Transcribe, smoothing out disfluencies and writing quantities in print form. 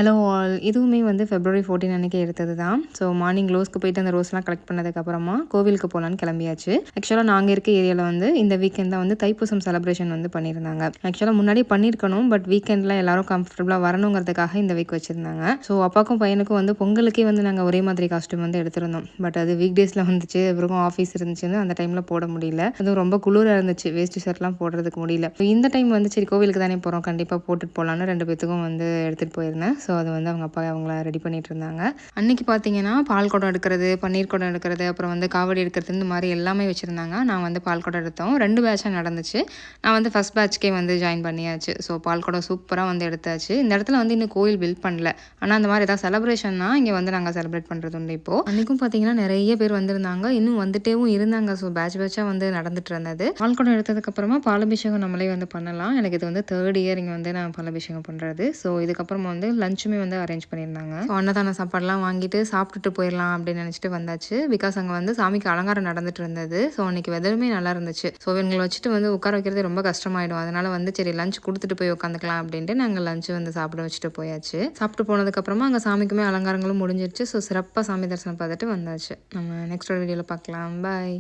Hello all. இதுவுமே வந்து February 14 அன்னைக்கு எடுத்தது தான். ஸோ மார்னிங் ரோஸ்க்கு போயிட்டு அந்த ரோஸ்லாம் கலெக்ட் பண்ணதுக்கப்புறமா கோவிலுக்கு போகலான்னு கிளம்பியாச்சு. ஆக்சுவலாக நாங்கள் இருக்க ஏரியாவில் வந்து இந்த வீக்கெண்ட் தான் வந்து தைப்பூசம் செலிப்ரேஷன் வந்து பண்ணியிருந்தாங்க. ஆக்சுவலாக முன்னாடி பண்ணியிருக்கணும், பட் வீக்கெண்டில் எல்லாரும் கம்ஃபர்டபுளாக வரணுங்கிறதுக்காக இந்த வீக் வச்சுருந்தாங்க. ஸோ அப்பாவுக்கும் பையனுக்கும் வந்து பொங்கலுக்கே வந்து நாங்கள் ஒரே மாதிரி காஸ்ட்யூம் வந்து எடுத்திருந்தோம். பட் அது வீக் டேஸில் வந்துச்சு, இவருக்கும் ஆஃபீஸ் இருந்துச்சுன்னு அந்த டைமில் போட முடியல. அதுவும் ரொம்ப குளிராக இருந்துச்சு, வேஸ்ட் ஷர்ட்லாம் போடுறதுக்கு முடியல. இந்த டைம் வந்து சரி கோவிலுக்கு தானே போகிறோம், கண்டிப்பாக போட்டுட்டு போகலான்னு 2 பேத்துக்கும் வந்து எடுத்துகிட்டு போயிருந்தேன். ஸோ அது வந்து அவங்க அப்பா அவங்கள ரெடி பண்ணிட்டு இருந்தாங்க. அன்னைக்கு பார்த்தீங்கன்னா பால் குடம் எடுக்கிறது, பன்னீர் குடம் எடுக்கிறது, அப்புறம் வந்து காவடி எடுக்கிறது, இந்த மாதிரி எல்லாமே வச்சுருந்தாங்க. நான் வந்து பால் குடம் எடுத்தோம். 2 பேட்சாக நடந்துச்சு. நான் வந்து ஃபஸ்ட் பேட்ச்க்கே வந்து ஜாயின் பண்ணியாச்சு. ஸோ பால் குடம் சூப்பராக வந்து எடுத்தாச்சு. இந்த இடத்துல வந்து இன்னும் கோயில் பில்ட் பண்ணல. ஆனால் அந்த மாதிரி ஏதாவது செலிப்ரேஷன்னா இங்கே வந்து நாங்கள் செலிப்ரேட் பண்ணுறது உண்டு. இப்போது அன்றைக்கும் பார்த்தீங்கன்னா நிறைய பேர் வந்திருந்தாங்க, இன்னும் வந்துட்டேவும் இருந்தாங்க. ஸோ பேட்சாக வந்து நடந்துட்டு இருந்தது. பால் குடம் எடுத்ததுக்கப்புறமா பாலபிஷேகம் நம்மளே வந்து பண்ணலாம். எனக்கு இது வந்து 3rd இயர் இங்கே வந்து நான் பாலபிஷேகம் பண்ணுறது. ஸோ இதுக்கப்புறமா வந்து லஞ்சுமே வந்து அரேஞ்ச் பண்ணியிருந்தாங்க. ஸோ அன்னதான சாப்பாடுலாம் வாங்கிட்டு சாப்பிட்டுட்டு போயிடலாம் அப்படின்னு நினச்சிட்டு வந்தாச்சு. பிகாஸ் அங்கே வந்து சாமிக்கு அலங்காரம் நடந்துட்டு இருந்தது. ஸோ அன்றைக்கி வெதருமே நல்லா இருந்துச்சு. ஸோ இவங்களை வச்சுட்டு வந்து உட்கார வைக்கிறது ரொம்ப கஷ்டமாயிடும். அதனால வந்து சரி லஞ்ச் கொடுத்துட்டு போய் உட்காந்துக்கலாம் அப்படின்ட்டு நாங்கள் லஞ்சு வந்து சாப்பிட வச்சுட்டு போயாச்சு. சாப்பிட்டு போனதுக்கப்புறமா அங்கே சாமிக்குமே அலங்காரங்களும் முடிஞ்சிருச்சு. ஸோ சிறப்பாக சாமி தரிசனம் பார்த்துட்டு வந்தாச்சு. நம்ம நெக்ஸ்ட் ஒரு வீடியோவில் பார்க்கலாம். பாய்.